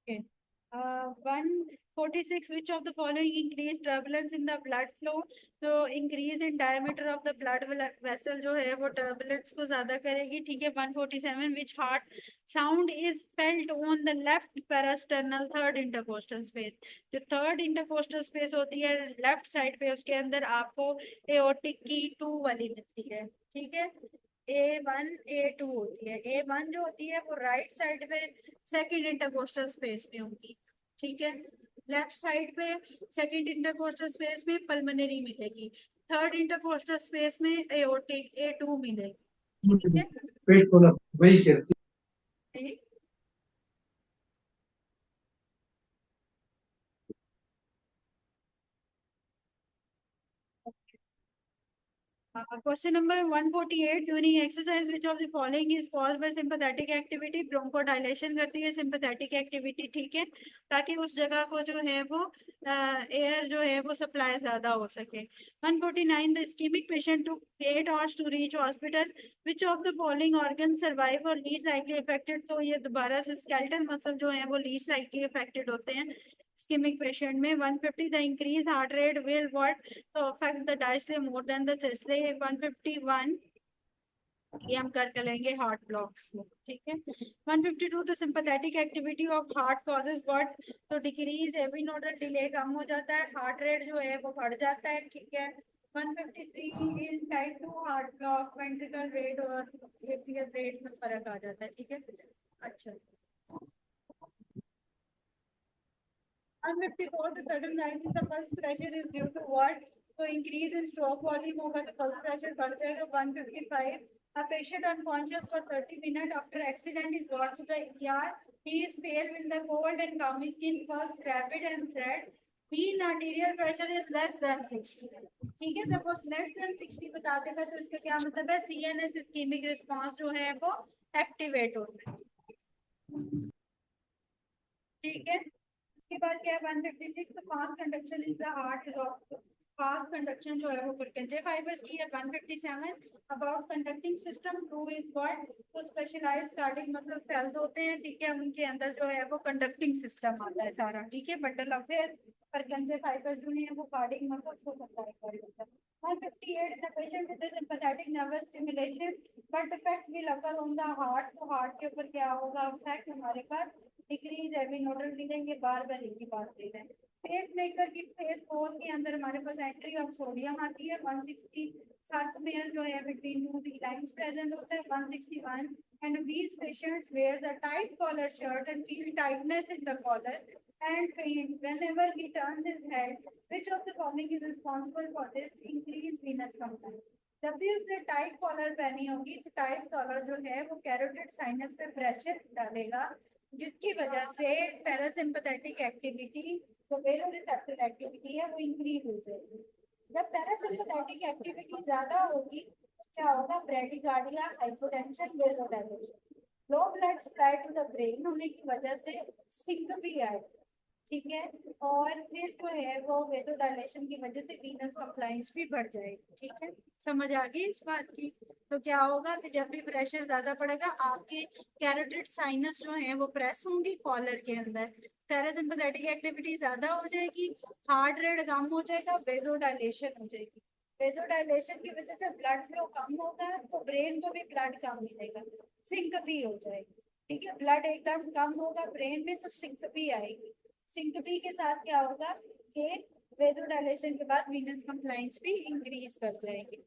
Okay. 146, which of the following increase turbulence in the blood flow? तो increase in diameter of the blood vessel जो है वो turbulence को ज्यादा करेगी, ठीक है। 147, which heart sound is felt on the left parasternal third intercostal space? जो थर्ड इंटरकोस्टल स्पेस होती है लेफ्ट साइड पे, उसके अंदर आपको एओर्टिक की 2 वाली मिलती है, ठीक है। A1 A2 होती है। A1 जो होती है वो राइट साइड पे सेकंड इंटरकोस्टल स्पेस में होगी, ठीक है। लेफ्ट साइड पे सेकंड इंटरकोस्टल स्पेस में पल्मोनरी मिलेगी, थर्ड इंटरकोस्टल स्पेस में एओर्टिक A2 मिलेगी, ठीक है। पेट को ना वही कहती ठीक। Question number 148, during exercise which of the following is caused by sympathetic activity? ब्रोंकोडाइलेशन करती है sympathetic activity, ठीक है, ताकि उस जगह को जो है वो एयर जो है वो सप्लाई ज्यादा हो सके। 149, the ischemic patient took 8 hours to reach hospital. Which of the following organs survive or least likely affected? तो ये दोबारा से skeletal muscle जो है वो least likely affected होते हैं ischemic patient में। 150, the increased heart rate will what तो affect the diastole more than the systole? 151 ये हम कर लेंगे हार्ट ब्लॉक्स में, ठीक है। 152, the sympathetic activity of heart causes what? तो डिक्रीज एवी नोडल डिले कम हो जाता है, हार्ट रेट जो है वो बढ़ जाता है, ठीक है। 153, in type 2 heart block ventricle rate और एट्रियल रेट में फर्क आ जाता है, ठीक है। अच्छा। 154, the sudden rise in the pulse pressure is due to what? तो इंक्रीज इन स्ट्रोक वॉल्यूम होगा तो पल्स प्रेशर बढ़ जाएगा। 155, a patient unconscious for 30 minutes after accident is brought to the ER. He is pale with the cold and gummy skin, pulse rapid and red. Mean arterial pressure is less than 60, ठीक है। Suppose less than 60 बता देगा तो इसका क्या मतलब है? CNS ischaemic response जो है वो एक्टिवेट होता है, ठीक है। उसके बाद क्या है? 156, fast conduction is the heart is of fast conduction जो है वो फ्रीक्वेंसी फाइबर्स की है। 157, about conducting system true is what? तो स्पेशलाइज्ड कार्डिक मसल सेल्स होते हैं, ठीक है, उनके अंदर जो है वो कंडक्टिंग सिस्टम आता है सारा, ठीक है। Bundle of hair frequency fibres जो है वो कार्डिक मसल्स को सप्लाई करेगा। 158, the patient with a sympathetic nervous stimulation but effect will occur on the heart, तो हार्ट के ऊपर क्या होगा इफेक्ट हमारे पास? डिक्रीज है, नोडल मिलेंगे, बार बार एक ही बात ले रहे हैं। फेज मेकर की फेज 4 के अंदर हमारे पास एंट्री ऑफ सोडियम आती है। 160 sarcomere जो है between two the lines present होता है। 161, and these patients wear the tight collar shirt and feel tightness in the collar and faint whenever he turns his head. Which of the following is responsible for this increased venous compliance? जब भी उसने tight collar पहनी होगी तो tight collar जो है वो carotid sinus पे प्रेशर डालेगा, जिसकी वजह से पैरासिम्पथेटिक एक्टिविटी जो वेरोरिसेप्टर एक्टिविटी है वो इंक्रीज हो जाएगी। जब पैरासिम्पथेटिक एक्टिविटी ज्यादा होगी तो क्या होगा? Bradycardia, hypotension, vasodilation. Low blood supply to the brain होने की वजह से सिंक भी आएगा, ठीक है। और फिर जो है वो वेसोडाइलेशन की वजह से वीनस कंप्लाइंस भी बढ़ जाएगी, ठीक है। समझ आ गई इस बात की? तो क्या होगा कि जब भी प्रेशर ज्यादा पड़ेगा आपके कैरोटिड साइनस जो है वो प्रेस होंगी कॉलर के अंदर, पैरासिम्पथेटिक एक्टिविटी ज्यादा हो जाएगी, हार्ट रेट कम हो जाएगा, वेसोडाइलेशन हो जाएगी। वेसोडाइलेशन की वजह से ब्लड फ्लो कम होगा तो ब्रेन को भी ब्लड कम मिलेगा, सिंक भी हो जाएगी, ठीक है। ब्लड एकदम कम होगा ब्रेन में तो सिंक भी आएगी। सिंकपी के साथ क्या होगा कि वेसोडाइलेशन के बाद वीनस कंप्लाइंस भी इंक्रीज कर जाएगी।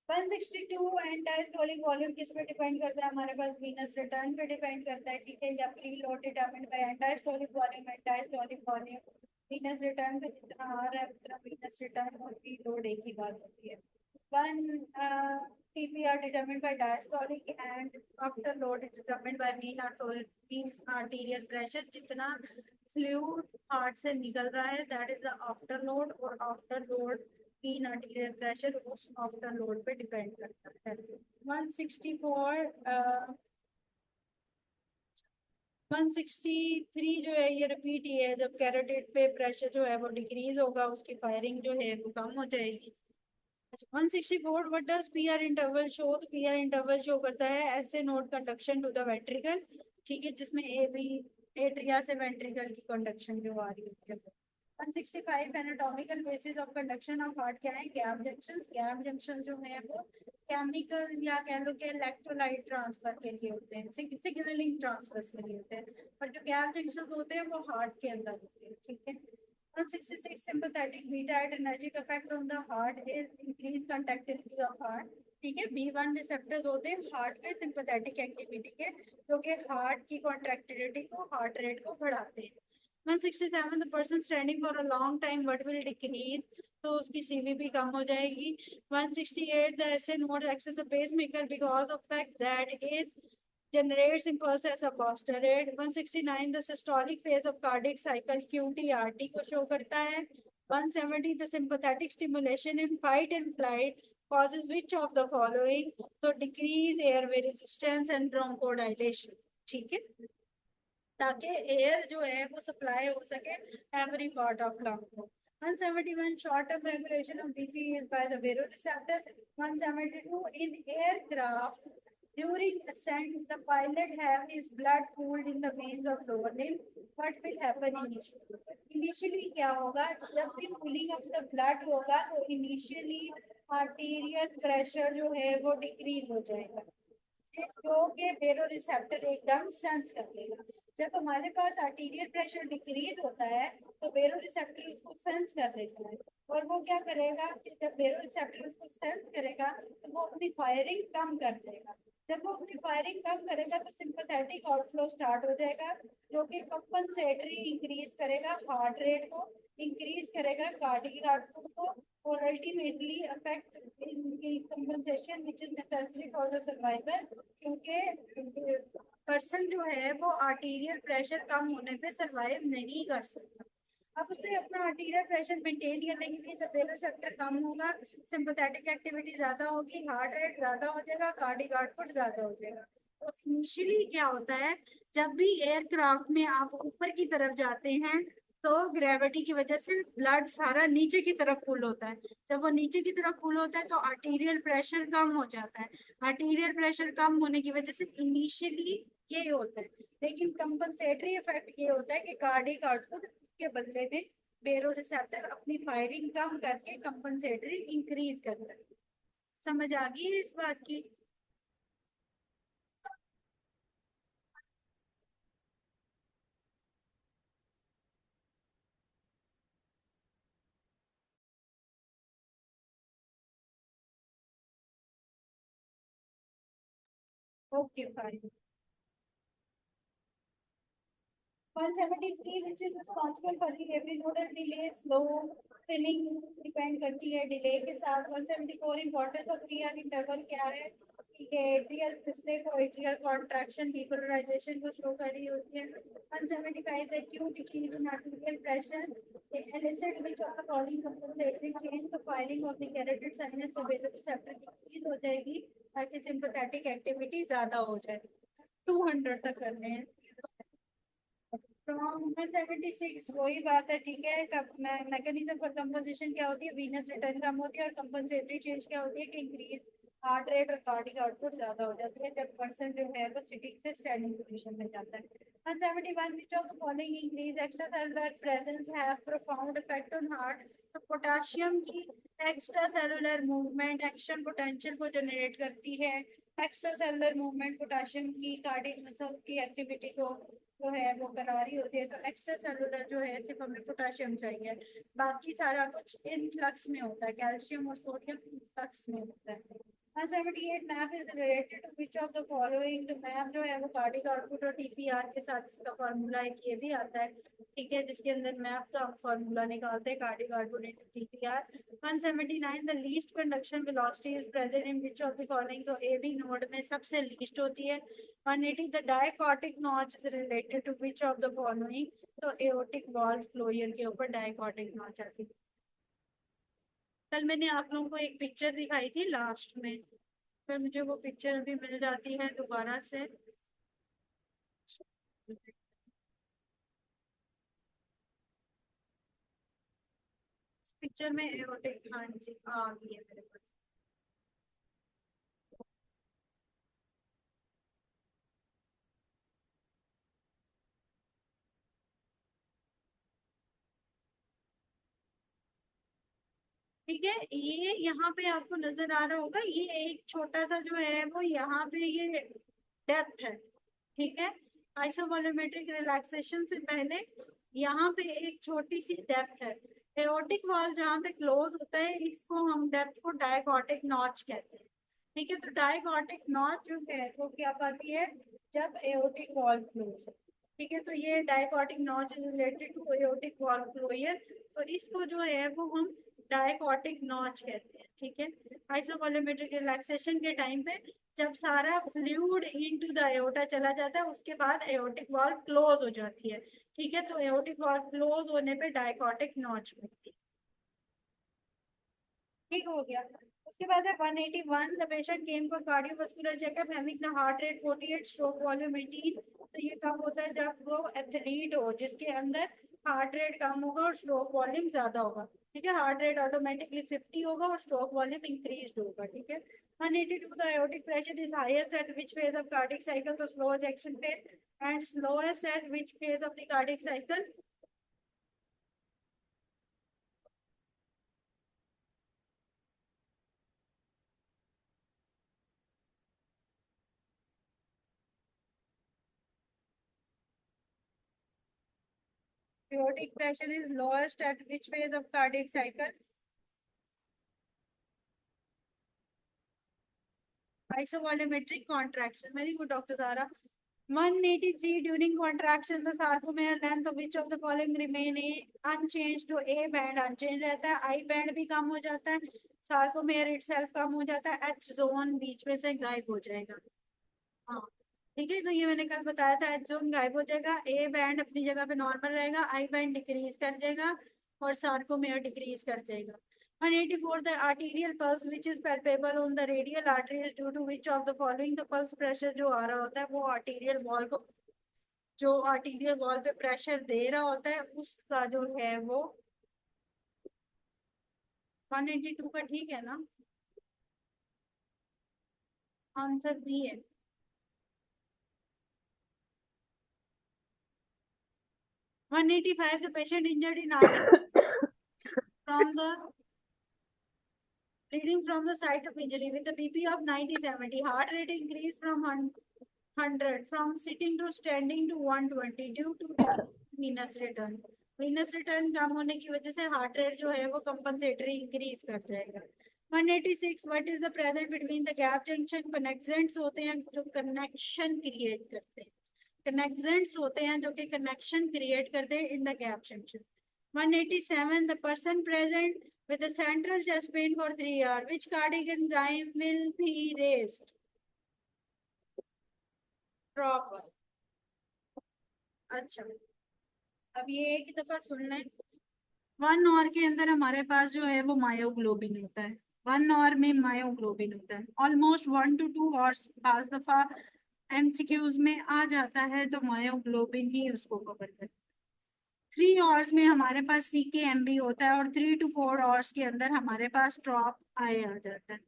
162, एंड डायस्टोलिक वॉल्यूम किस पे डिपेंड करता है? हमारे पास वीनस रिटर्न पे डिपेंड करता है, ठीक है। या pre load determined bye and diastolic volume and diastolic volume. Venous return पे जितना आ रहा है उतना वीनस रिटर्न और प्री लोड एक ही बात होती है। 1 TPR determined by diastolic and after load is determined by mean arterial pressure, जितना फ्लूइड हार्ट से निकल रहा है that is the afterload, और afterload mean arterial pressure उस आफ्टर लोड पे डिपेंड करता है। 164 163 जो है ये रिपीट ही है, जब कैरोटिड पे प्रेशर जो है वो डिक्रीज होगा उसकी फायरिंग जो है वो कम हो जाएगी। 164, what does PR interval show? तो पीआर इंटरवल शो करता है ऐसे node conduction to the ventricle. ठीक है, जिसमें ए बी एट्रिया से वेंट्रिकल की कंडक्शन जो आ रही होती है। 165 anatomical basis of conduction of heart क्या है? Gap junctions. गैप जंक्शन जो है वो केमिकल या कह लो कि इलेक्ट्रोलाइट ट्रांसफर के लिए होते हैं, सिग्नलिंग ट्रांसफर के लिए होते हैं, और जो गैप जंक्शन होते हैं वो हार्ट के अंदर होते हैं। ठीक है। 166 sympathetic beta adrenergic effect on the heart is increased conductivity of heart। ठीक है, B1 रिसेप्टर्स होते हैं हार्ट पे सिंपैथेटिक एक्टिविटी के, जो कि हार्ट की कॉन्ट्रैक्टिलिटी को, हार्ट रेट को बढ़ाते हैं। 167 the person standing for a long time what will decrease, तो उसकी CVP कम हो जाएगी। 168 the SN mode acts as a pacemaker because of fact that it generates impulse as a faster rate। 169 the systolic phase of cardiac cycle QTRT को show करता है। 170 the sympathetic stimulation in fight and flight causes which of the following, तो decrease airway resistance and bronchodilation। ठीक है, ताकि air जो है वो सप्लाई हो सके एवरी पार्ट ऑफ लंग को। 171 short term regulation of BP is by the baroreceptor। 172 in aircraft during ascent the pilot have his blood cooled in the veins of lower limb। what will happen initially क्या होगा, जब भी cooling of the blood होगा तो initially arterial pressure जो है वो decrease हो जाएगा, जो कि बेरो रिसेप्टर एकदम सेंस कर लेगा। जब हमारे पास आर्टीरियल प्रेशर डिक्रीज होता है तो बेरो रिसेप्टर उसको सेंस कर लेता है, और वो क्या करेगा कि जब बेरो रिसेप्टर उसको सेंस करेगा तो वो अपनी फायरिंग कम कर देगा। जब वो अपनी फायरिंग कम करेगा तो सिंपैथेटिक आउटफ्लो स्टार्ट हो जाएगा, जो कि कंपनसेटरी इंक्रीज करेगा हार्ट रेट को, इंक्रीज करेगा कार्डियक आउटपुट को, और ultimately affect compensation which is necessary for the survival, क्योंकि पर्सन जो है वो आर्टीरियल प्रेशर कम होने पे सरवाइव नहीं कर सकता। अब उसने अपना आर्टीरियल प्रेशर मेंटेन करने के लिए, जब वेलोसेप्टर कम होगा, सिंपैथेटिक एक्टिविटी ज्यादा होगी, हार्ट रेट ज्यादा हो जाएगा, कार्डियक आउटपुट ज्यादा हो जाएगा। तो इनिशियली क्या होता है, जब भी एयरक्राफ्ट में आप ऊपर की तरफ जाते हैं तो ग्रेविटी की वजह से ब्लड सारा नीचे की तरफ पुल होता है। जब वो नीचे की तरफ पुल होता है तो आर्टीरियल प्रेशर कम हो जाता है। आर्टीरियल प्रेशर कम होने की वजह से इनिशियली ये होता है, लेकिन कंपनसेटरी इफेक्ट ये होता है कि कार्डियक आउटपुट के बदले में बेरो रिसेप्टर अपनी फायरिंग कम करके कंपनसेटरी इंक्रीज करता है। समझ आ गई है इस बात की? Okay fine. 173 which is responsible for the every nodal delay, slow filling depend करती है डिले के साथ। 174 इंपॉर्टेंस ऑफ पीआर इंटरवल क्या है, कि एट्रियल सिस्टम को एट्रियल कॉन्ट्रैक्शन डीपोलराइजेशन को शो कर रही होती है। 175 the acute decrease in arterial pressure elicit which of the following compensatory change, the firing of the carotid sinus का baroreceptor डिक्रीज हो जाएगी ताकि सिंपैथेटिक एक्टिविटी ज्यादा हो जाए। 200 तक करने हैं। फ्रॉम 176 वही बात है। ठीक है, मैकेनिज्म फॉर कंपनसेशन क्या होती है, वीनस रिटर्न कम होती है, और कंपनसेटरी चेंज क्या होती है कि इंक्रीज हार्ट रेट और कार्डियक आउटपुट ज्यादा हो जाती है जब पर्सन जो है वो सिटिंग से स्टैंडिंग पोजीशन में जाता है। 171 which of the following increase extracellular presence have profound effect on heart, तो पोटाशियम की extra cellular movement action potential को जनरेट करती है। एक्स्ट्रा सेलुलर मूवमेंट पोटाशियम की कार्डियक मसल्स की एक्टिविटी को जो है वो करा रही होती है, तो एक्स्ट्रा सेलुलर जो है सिर्फ हमें पोटाशियम चाहिए, बाकी सारा कुछ इनफ्लक्स में होता है, कैल्शियम और सोडियम इनफ्लक्स में होता है। 178 MAP is related to which of the following, तो मैप जो है वो कार्डियक आउटपुट और टीपीआर के साथ इसका फार्मूला एक ये भी आता है। ठीक है, जिसके अंदर मैप का हम फार्मूला निकालते हैं cardiac output into TPR. 179 the least conduction velocity is present in which of the following, तो ए बी नोड में सबसे लीस्ट होती है। 180 the diacortic notch is related to which of the following, तो aortic valve closure के ऊपर diacortic notch आती है। कल मैंने आप लोगों को एक पिक्चर दिखाई थी लास्ट में, पर मुझे वो पिक्चर भी मिल जाती है दोबारा से। पिक्चर में एओर्टिक, हाँ जी आ गई है मेरे पास। ठीक है, ये यहाँ पे आपको नजर आ रहा होगा, ये एक छोटा सा जो है वो यहाँ पे ये डेप्थ है। ठीक है, आइसोवॉल्यूमेट्रिक रिलैक्सेशन से पहले यहाँ पे एक छोटी सी डेप्थ है। एओर्टिक वॉल्व जहाँ पे क्लोज होता है, इसको हम डेप्थ को डायगॉटिक नॉच कहते हैं। ठीक है, तो डायगॉटिक नॉच जो है वो क्या पाती है जब एओर्टिक वॉल्व क्लोज है। ठीक है, तो ये dicrotic notch is related to aortic valve closure, तो इसको जो है वो हम डायगॉटिक नॉच कहते हैं। ठीक है, आइसोवॉल्यूमेट्रिक रिलैक्सेशन के टाइम पे जब सारा फ्लूइड इनटू द एओर्टा चला जाता है, उसके बाद एओर्टिक वॉल्व क्लोज हो जाती है। ठीक है, तो एओर्टिक वॉल्व क्लोज होने पे डायगॉटिक नॉच होती है। ठीक हो गया। उसके बाद है 181, the patient came for cardiovascular checkup having the heart rate 48, stroke volume 18। तो ये कब होता है जब वो एथलीट हो जिसके अंदर हार्ट रेट कम होगा और स्ट्रोक वॉल्यूम ज्यादा होगा। ठीक है, हार्ट रेट ऑटोमेटिकली 50 होगा और स्ट्रोक वॉल्यूम इंक्रीज होगा। ठीक है, 182, the aortic pressure is highest at which phase of cardiac cycle, तो slow ejection phase, and slowest at which phase of the cardiac cycle? Aortic pressure is lowest at which phase of cardiac cycle? Isovolumetric contraction. Very good, Dr. Zara. 183, during contraction, the sarcomere length of which of the following remain unchanged? तो A band unchanged रहता है, I band भी कम हो जाता है, sarcomere itself कम हो जाता है, H zone बीच में से गायब हो जाएगा। हाँ, ठीक है, तो ये मैंने कल बताया था, H zone गायब हो जाएगा, A band अपनी जगह पे नॉर्मल रहेगा, I band डिक्रीज कर जाएगा और sarcomere डिक्रीज कर जाएगा। 184, the arterial pulse which is palpable on the radial arteries due to which of the following, the pulse pressure जो आ रहा होता है वो arterial wall को, जो arterial wall पे प्रेशर दे रहा होता है उसका जो है वो 182 का ठीक है ना? आंसर बी है। 185, the patient injured in artery from the bleeding from the site of injury with a BP of 90/70, heart rate increased from 100, from sitting to standing to 120 due to venous return. venous return कम होने की वजह से heart rate जो है वो compensatory increase कर जाएगा। 186, what is the present between the gap junction? Connections होते हैं जो कनेक्शन क्रिएट करते हैं, कनेक्शंस होते हैं जो कि कनेक्शन क्रिएट करते हैं in the gap junction. 187, the person present with a central chest pain for 3 hours, which cardiac enzyme will be raised? Proper. अच्छा, अब ये एक ही दफा सुन लें। 1 आवर के अंदर हमारे पास जो है वो मायोग्लोबिन होता है, 1 आवर में मायोग्लोबिन होता है। ऑलमोस्ट 1 to 2 आवर्स पांच दफा एमसीक्यूज में आ जाता है, तो मायोग्लोबिन ही उसको कवर करता है। 3 आवर्स में हमारे पास CKMB होता है और 3 to 4 आवर्स के अंदर हमारे पास ट्रॉप आए आ जाता है।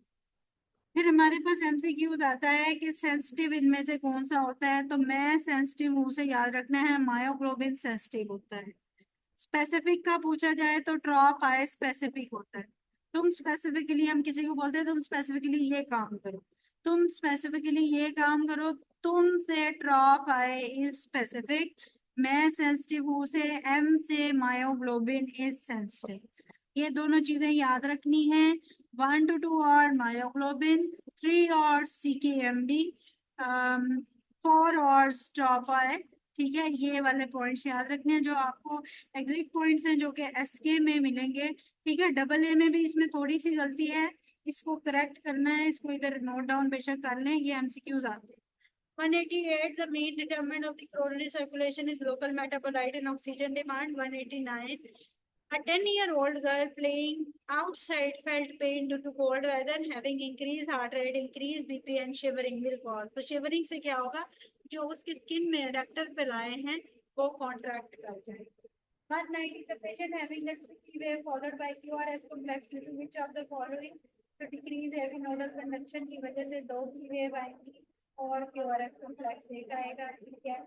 फिर हमारे पास एमसीक्यूज आता है कि सेंसिटिव इनमें से कौन सा होता है, तो मैं सेंसिटिव मुंह से याद रखना है, मायोग्लोबिन सेंसिटिव होता है। स्पेसिफिक का पूछा जाए तो ट्रॉप आए स्पेसिफिक होता है। तुम स्पेसिफिकली, हम किसी को बोलते हैं तुम स्पेसिफिकली ये काम करो, तुम स्पेसिफिकली ये काम करो, तुमसे ट्रॉप आए इज स्पेसिफिक, मैं सेंसिटिव हूँ से, एम से मायोग्लोबिन इज सेंसिटिव। ये दोनों चीजें याद रखनी है। 1 to 2 और मायोग्लोबिन, 3 और CKMB, 4 और ट्रॉप आए। ठीक है, ये वाले पॉइंट्स याद रखने हैं जो आपको एग्जैक्ट पॉइंट्स हैं जो कि SK में मिलेंगे। ठीक है, AA में भी इसमें थोड़ी सी गलती है, इसको करेक्ट करना है, इसको इधर नोट डाउन बेशक कर लें, ये MCQs आते हैं। 188, the main determinant of the coronary circulation is local metabolite and oxygen demand. 189, a 10-year-old girl playing outside felt pain due to cold weather, having increased heart rate, increased BP and shivering will cause. तो shivering से क्या होगा, जो उसकी skin में rector पे लाए हैं वो कॉन्ट्रैक्ट कर जाएंगे। 190, the patient having the P wave followed by QRS complex due to which of the following? तो डिक्रीज हेवी नोडल कंडक्शन की वजह से 2 P wave आएंगी और QRS complex एक आएगा। ठीक है,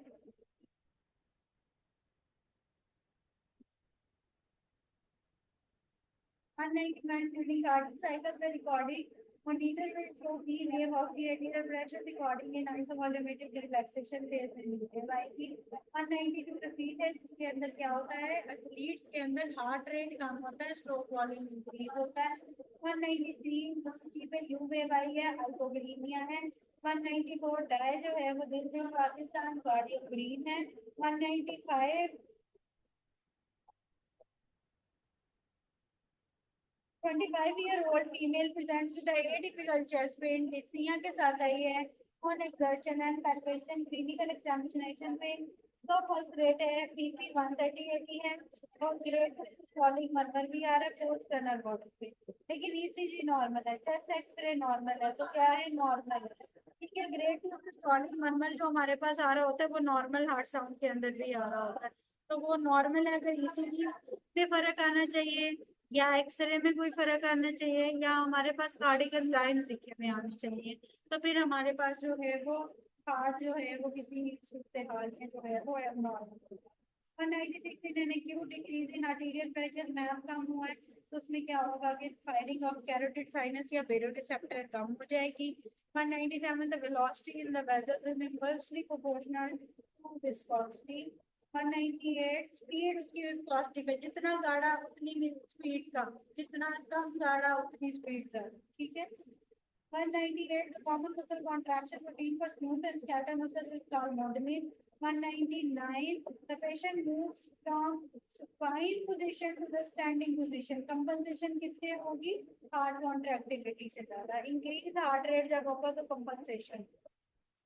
199 during cardiac cycle, the recording monitor will show the wave of the arterial pressure recording in isovolumetric relaxation phase में आएगी। 192 रिपीट है जिसके अंदर क्या होता है, एथलीट्स के अंदर हार्ट रेट कम होता है, स्ट्रोक वॉल्यूम इंक्रीज होता है। 193 सी पे यू वेव आई है, हाइपोवोलेमिया है। 194 डाय जो है वो दिल्ली और पाकिस्तान कार्डियो ग्रीन है। 195 25-year-old female presents with the atypical chest pain, dyspnea के साथ आई है। On exertion and palpation, clinical examination में तो pulse rate है, BP 130/80 है और ग्रेड फॉलिंग मरमर भी आ रहा है पोस्ट टनल बॉडी पे। लेकिन ECG नॉर्मल है, चेस्ट एक्सरे नॉर्मल है, तो क्या है, नॉर्मल है। ठीक है, ग्रेड 2 सिस्टोलिक मरमर जो हमारे पास आ रहा होता है वो नॉर्मल हार्ट साउंड के अंदर भी आ रहा होता है, तो वो नॉर्मल है। अगर ECG में फर्क आना चाहिए या एक्सरे में कोई फर्क आना चाहिए या हमारे पास कार्डियक एंजाइम्स दिखे में आने चाहिए, तो फिर हमारे पास जो है वो हार्ट जो है वो किसी सूरत हाल में जो है वो abnormal. 196 in an acute decrease in arterial pressure MAP कम हुआ है, तो उसमें क्या होगा कि फायरिंग ऑफ कैरोटिड साइनस या बेरोरिसेप्टर कम हो जाएगी। 197 the velocity in the vessels is inversely proportional to viscosity. 198 speed उसकी विस्कोसिटी पे, जितना गाढ़ा उतनी स्पीड का, जितना कम गाढ़ा उतनी स्पीड का। ठीक है। 198 the common muscle contraction routine for smooth and skeletal muscle is called modeling. 199 the patient moves from supine position to the standing position. compensation किससे होगी, heart contractility से ज्यादा। increase heart rate जब होगा तो compensation।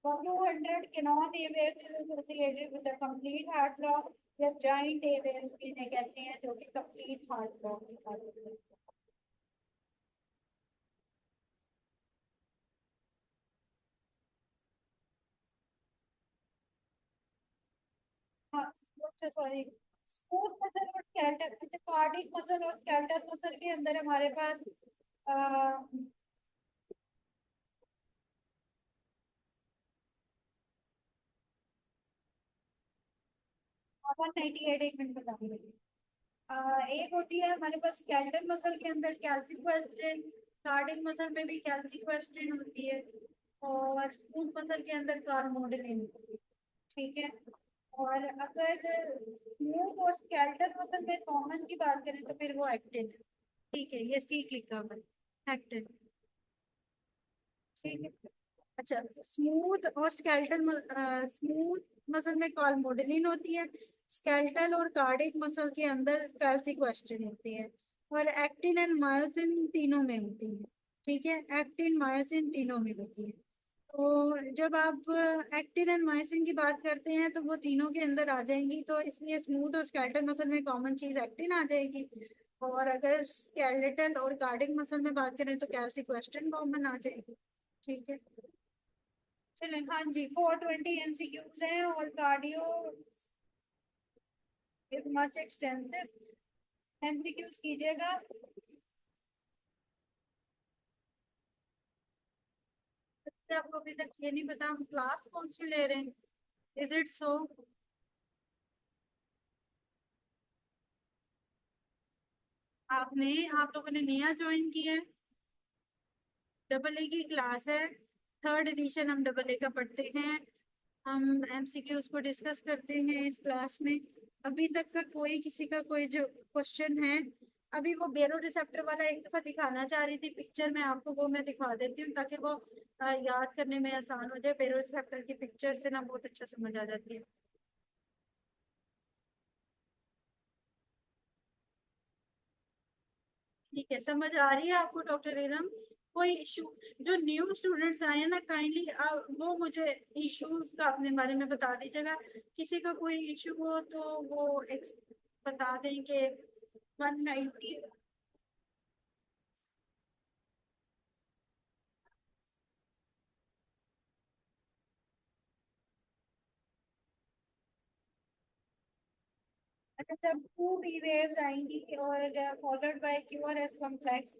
200 canon A waves is associated with the complete heart block या giant A waves भी इन्हें कहते हैं, जो कि complete heart block के साथ होते हैं। हाँ, अच्छा सॉरी, स्मूथ मसल और स्केलेटल, अच्छा कार्डिक मसल और स्केलेटल मसल के अंदर हमारे पास 198 एक मिनट बताऊंगी। एक होती है हमारे पास स्केलेटल मसल के अंदर कैल्सिक्वेस्ट्रिन, कार्डिक मसल में भी कैल्सिक्वेस्ट्रिन होती है और स्मूथ मसल के अंदर कार्मोडिलिन होती है। ठीक है। और अगर स्मूथ और स्केलेटल मसल में कॉमन की बात करें तो फिर वो एक्टिन है। ठीक है, ये ठीक लिखा हुआ है, एक्टिन। ठीक है। अच्छा, स्मूथ और स्केलेटल स्मूथ मसल में कॉलमोडेलिन होती है, स्केलेटल और कार्डिक मसल के अंदर कैल्सिक्वेस्ट्रिन होती है और एक्टिन एंड मायोसिन तीनों में होती है। ठीक है, एक्टिन मायोसिन तीनों में होती है। तो जब आप एक्टिन एंड मायोसिन की बात करते हैं तो वो तीनों के अंदर आ जाएंगी, तो इसलिए स्मूथ और स्केलेटल मसल में कॉमन चीज एक्टिन आ जाएगी। और अगर स्केलेटल और कार्डिक मसल में बात करें तो कैल्सिक्वेस्ट्रिन कॉमन आ जाएगी। ठीक है। चले, हाँ जी, 420 MCQs हैं और cardio is much extensive. MCQs कीजिएगा। अच्छा, आपको अभी तक ये नहीं पता हम क्लास कौन सी ले रहे हैं, इज इट सो? आप लोगों ने नया ज्वाइन किया है, डबल ए की क्लास है, थर्ड एडिशन हम डबल ए का पढ़ते हैं। हम MCQs को डिस्कस करते हैं इस क्लास में। अभी तक का कोई किसी का कोई जो क्वेश्चन है, अभी वो बेरो रिसेप्टर वाला एक दफा दिखाना चाह रही थी पिक्चर में आपको, वो मैं दिखा देती हूँ ताकि वो याद करने में आसान हो जाए। बेरो रिसेप्टर की पिक्चर से ना बहुत अच्छा समझ आ जाती है। ठीक है, समझ आ रही है आपको डॉक्टर रीनम? कोई इशू? जो न्यू स्टूडेंट्स आए हैं ना, काइंडली वो मुझे इश्यूज का अपने बारे में बता दीजिएगा। किसी का कोई इशू हो तो वो बता दें कि 190। अच्छा, जब 2 B waves आएंगी और फॉलोड बाय QRS कॉम्प्लेक्स,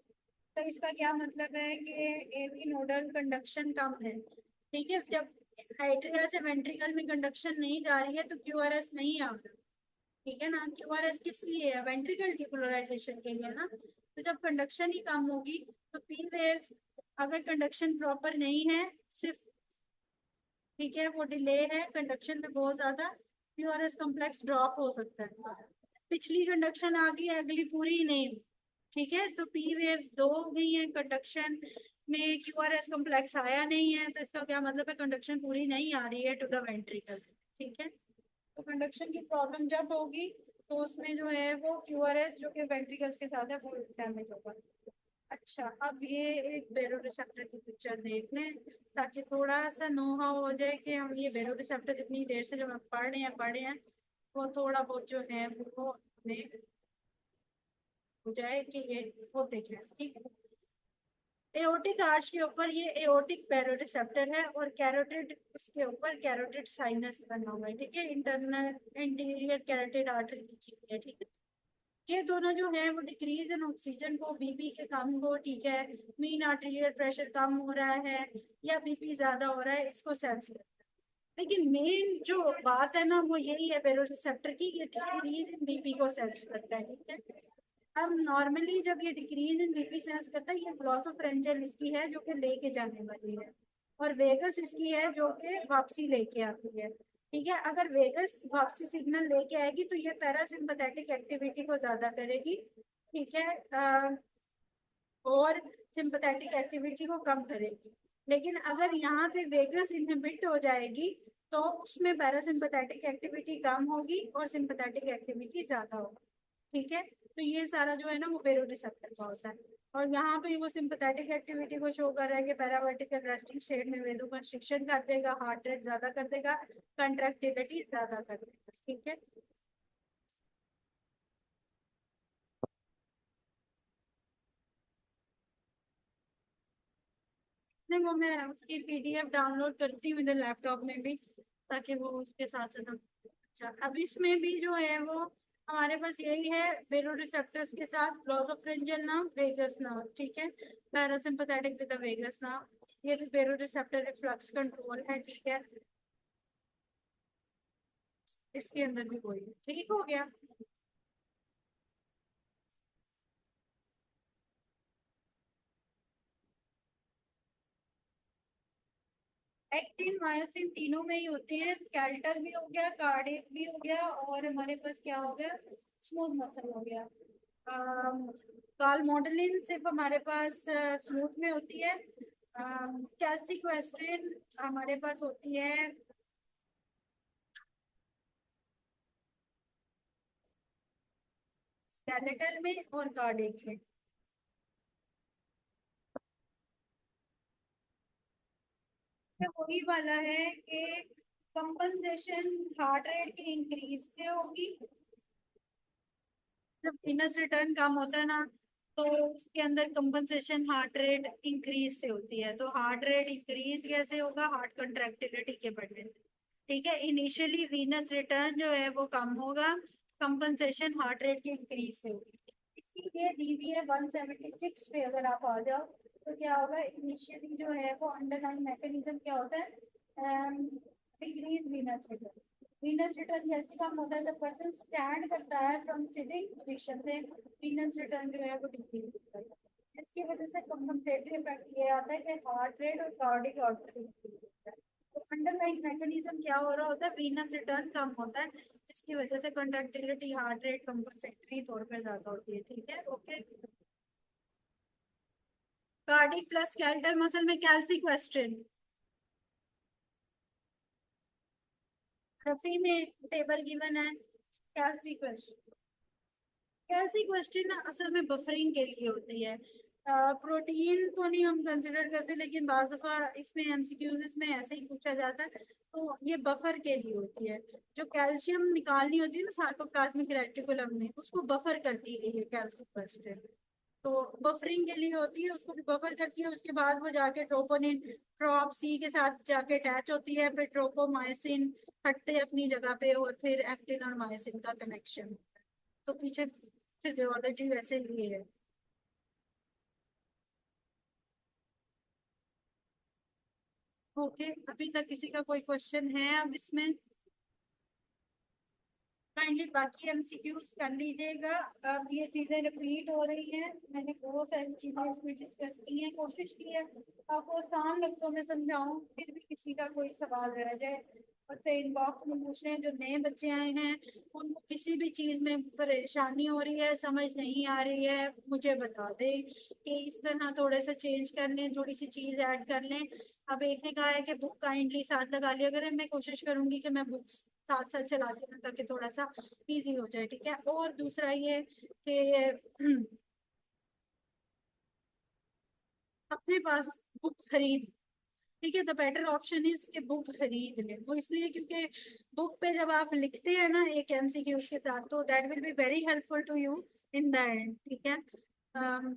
तो इसका क्या मतलब है कि AB नोडल कंडक्शन कम है। ठीक है, जब एट्रिया से वेंट्रिकल में कंडक्शन नहीं जा रही है तो QRS नहीं आ रहा। ठीक है ना, QRS किस लिए है, वेंट्रिकल डिपोलराइजेशन के लिए ना। तो जब कंडक्शन ही कम होगी तो पी वेव्स, अगर कंडक्शन प्रॉपर नहीं है, सिर्फ ठीक है वो डिले है कंडक्शन में बहुत ज्यादा, क्यूआरएस कॉम्प्लेक्स ड्रॉप हो सकता है। पिछली कंडक्शन आ गई, अगली पूरी नहीं, ठीक है, तो पी वेव दो हो गई है, कंडक्शन में क्यूआरएस कॉम्प्लेक्स आया नहीं है, तो इसका क्या मतलब है, कंडक्शन पूरी नहीं आ रही है टू द वेंट्रिकल, ठीक है। तो कंडक्शन की प्रॉब्लम जब होगी तो उसमें जो है वो क्यूआरएस जो कि वेंट्रिकल्स के साथ है वो डैमेज होगा। अच्छा, अब ये एक बेरो रिसेप्टर की पिक्चर देख लें ताकि थोड़ा सा नो हाउ हो जाए कि हम ये बेरो रिसेप्टर जितनी देर से जो हम पढ़ रहे हैं वो थोड़ा बहुत जो है वो हमें हो जाए कि ये होते क्या है, ठीक है। एओर्टिक आर्च के ऊपर ये एओर्टिक बेरो रिसेप्टर है और कैरोटिड इसके ऊपर कैरोटिड साइनस बना हुआ है, ठीक है, इंटरनल इंटीरियर कैरोटिड आर्टरी लिखी हुई है, ठीक है। ये दोनों जो है वो डिक्रीज इन ऑक्सीजन को, बीपी के कम को, ठीक है, मीन आर्टीरियल प्रेशर कम हो रहा है या बीपी ज्यादा हो रहा है, इसको सेंस करता है। लेकिन मेन जो बात है ना वो यही है बेरोरिसेप्टर की, ये डिक्रीज इन बीपी को सेंस करता है, ठीक है। अब नॉर्मली जब ये डिक्रीज इन बीपी सेंस करता है, ये ग्लॉसोफरेंजियल इसकी है जो कि लेके जाने वाली है, और वेगस इसकी है जो कि वापसी लेके आती है, ठीक है। अगर वेगस वापसी सिग्नल लेके आएगी तो ये पैरासिम्पथेटिक एक्टिविटी को ज्यादा करेगी, ठीक है, और सिंपथेटिक एक्टिविटी को कम करेगी। लेकिन अगर यहाँ पे वेगस इनहिबिट हो जाएगी तो उसमें पैरासिम्पथेटिक एक्टिविटी कम होगी और सिंपथेटिक एक्टिविटी ज्यादा होगी, ठीक है। तो ये सारा जो है ना वो बेरोरिसेप्टर का होता है, और यहाँ पे वो सिंपथेटिक एक्टिविटी को शो कर रहा है कि पैरावर्टिकल रेस्टिंग स्टेट में वेजो कंस्ट्रिक्शन कर देगा, हार्ट रेट ज्यादा कर देगा, कंट्रैक्टिलिटी ज्यादा कर देगा, ठीक है। नहीं, वो मैं उसकी पीडीएफ डाउनलोड करती हूँ इधर लैपटॉप में भी, ताकि वो उसके साथ साथ अच्छा, अब इसमें भी जो है वो हमारे पास यही है, बेरो रिसेप्टर्स के साथ ग्लॉसोफ्रेंजियल नाम, वेगस नाम, ठीक है, पैरासिम्पथेटिक विद द वेगस नाम, ये भी बेरो रिसेप्टर रिफ्लक्स कंट्रोल है, ठीक है। इसके अंदर भी वही है, ठीक हो गया। एक्टिन मायोसिन तीनों में ही होते हैं, स्केलेटल भी हो गया, कार्डियक भी हो गया, और हमारे पास क्या हो गया, स्मूथ मसल हो गया। काल मॉडलिन सिर्फ हमारे पास स्मूथ में होती है, कैल्सिक्वेस्ट्रिन हमारे पास होती है स्केलेटल में और कार्डियक में। तो वही वाला है कि कंपनसेशन हार्ट रेट के इंक्रीज से होगी, जब इनस रिटर्न कम होता है ना तो उसके अंदर कंपनसेशन हार्ट रेट इंक्रीज से होती है। तो हार्ट रेट इंक्रीज कैसे होगा, हार्ट कंट्रैक्टिलिटी के बढ़ने से, ठीक है। इनिशियली वीनस रिटर्न जो है वो कम होगा, कंपनसेशन हार्ट रेट के इंक्रीज से होगी। इसलिए डीवीए 176 पे अगर आप आ जाओ तो क्या होगा, इनिशियली जो है वो अंडरलाइन मैकेनिज्म क्या होता है, decrease venous return. Venous return जैसे कम होता है जब पर्सन स्टैंड करता है फ्रॉम सिटिंग पोजीशन से, वीनस रिटर्न जो है वो डिक्रीज होता है। इसकी वजह से कंपनसेटरी इफेक्ट ये आता है कि हार्ट रेट और कार्डिक आउटपुट, तो अंडरलाइन मैकेनिज्म क्या हो रहा होता है, वीनस रिटर्न कम होता है जिसकी वजह से कंट्रैक्टिलिटी हार्ट रेट कंपनसेटरी तौर पर ज्यादा होती है, ठीक है, okay. Cardiac plus skeletal muscle में कैल्सिक्वेस्ट्रिन, रफी में टेबल गिवन है, कैल्सिक्वेस्ट्रिन। कैल्सिक्वेस्ट्रिन ना असल में बफरिंग के लिए होती है, प्रोटीन तो नहीं हम कंसिडर करते, लेकिन बाज दफा इसमें एमसीक्यूज में ऐसे ही पूछा जाता है, तो ये बफर के लिए होती है। जो कैल्शियम निकालनी होती है ना सार्कोप्लाज्मिक रेटिकुलम में, उसको बफर करती है ये कैल्सिक्वेस्ट्रिन, तो बफरिंग के लिए होती है, उसको भी बफर करती है, उसके बाद वो जाके ट्रोपोनिन ट्रॉप सी के साथ जाके अटैच होती है, फिर ट्रोपोमायोसिन हटते अपनी जगह पे, और फिर एक्टिन और मायोसिन का कनेक्शन, तो पीछे फिजियोलॉजी वैसे ही है। ओके, अभी तक किसी का कोई क्वेश्चन है अब इसमें? काइंडली बाकी एमसीक्यूज कर लीजिएगा। अब ये चीजें रिपीट हो रही हैं, मैंने बहुत सारी चीजें इसमें डिस्कस की हैं, कोशिश की है आपको आसान लफ्जों में समझाऊं, फिर भी किसी का कोई सवाल रह जाए बच्चे इनबॉक्स में पूछ रहे हैं। जो नए बच्चे आए हैं उनको किसी भी चीज में परेशानी हो रही है, समझ नहीं आ रही है, मुझे बता दे कि इस तरह थोड़े से चेंज कर लें, थोड़ी सी चीज ऐड कर लें। अब एक ने कहा है कि बुक काइंडली साथ लगा लिया करें, मैं कोशिश करूंगी कि मैं बुक्स साथ साथ चलाती हूँ ताकि थोड़ा सा इजी हो जाए, ठीक है। और दूसरा ये कि अपने पास बुक खरीद, ठीक है, द बेटर ऑप्शन इज कि बुक खरीद लें। वो इसलिए क्योंकि बुक पे जब आप लिखते हैं ना एक एमसीक्यू के साथ, तो that will be very helpful to you in the end, ठीक है।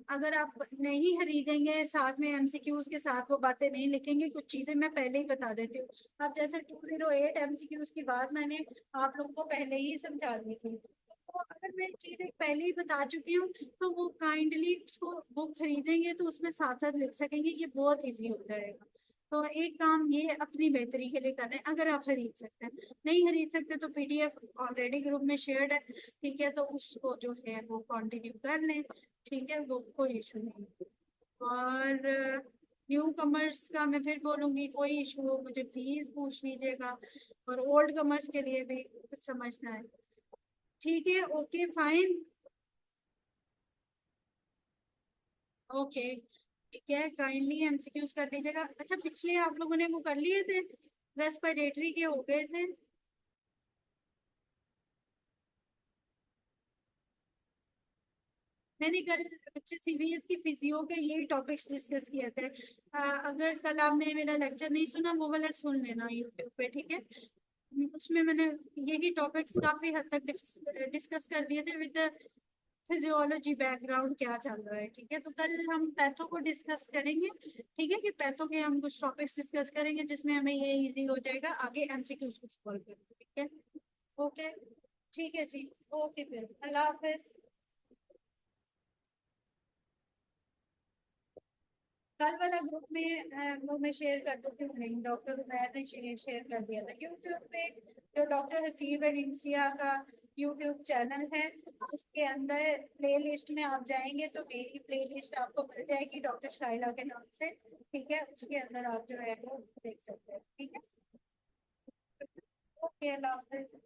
अगर आप नहीं खरीदेंगे, साथ में एमसीक्यूज के साथ वो बातें नहीं लिखेंगे, कुछ चीजें मैं पहले ही बता देती हूँ। अब जैसे 208 एमसीक्यूज की बात मैंने आप लोगों को पहले ही समझा दी थी, तो अगर मैं चीज एक पहले ही बता चुकी हूँ तो वो काइंडली उसको बुक खरीदेंगे तो उसमें साथ साथ लिख सकेंगे, ये बहुत इजी हो जाएगा। तो एक काम ये अपनी बेहतरी के लिए करना है, अगर आप खरीद सकते हैं। नहीं खरीद सकते तो पीडीएफ ऑलरेडी ग्रुप में शेयर्ड है, ठीक है, तो उसको जो है वो कंटिन्यू कर लें, ठीक है, वो कोई इशू नहीं। और न्यू कमर्स का मैं फिर बोलूंगी, कोई इशू हो मुझे प्लीज पूछ लीजिएगा, और ओल्ड कमर्स के लिए भी कुछ समझना है, ठीक है, ओके फाइन, ओके, ठीक है, काइंडली एमसीक्यूज कर लीजिएगा। अच्छा, पिछले आप लोगों ने वो कर लिए थे, रेस्पिरेटरी के हो गए थे? मैंने कल बच्चे सीबीएस की फिजियो के यही टॉपिक्स डिस्कस किए थे। अगर कल आपने मेरा लेक्चर नहीं सुना, वो वाला सुन लेना यूट्यूब पे, ठीक है। उसमें मैंने यही टॉपिक्स काफी हद तक डिस्कस कर दिए थे विद फिजियोलॉजी बैकग्राउंड क्या चल रहा है, ठीक है। तो कल हम पैथो को डिस्कस करेंगे, ठीक है, कि पैथो के हम कुछ टॉपिक्स डिस्कस करेंगे जिसमें हमें ये इजी हो जाएगा आगे एमसीक्यूज को सॉल्व करना, ठीक है। ओके, ठीक है जी, ओके, फिर अल्लाह हाफिज। कल वाला ग्रुप में वो मैं शेयर कर देती हूँ लिंक, डॉक्टर उमैर ने शेयर कर दिया था यूट्यूब पे। जो डॉक्टर हसीब एंड इंसिया का यूट्यूब चैनल है, उसके अंदर प्ले लिस्ट में आप जाएंगे तो मेरी प्ले लिस्ट आपको मिल जाएगी डॉक्टर शाइला के नाम से, ठीक है, उसके अंदर आप जो है वो देख सकते हैं, ठीक है। ओके, अल्लाह हाफिज।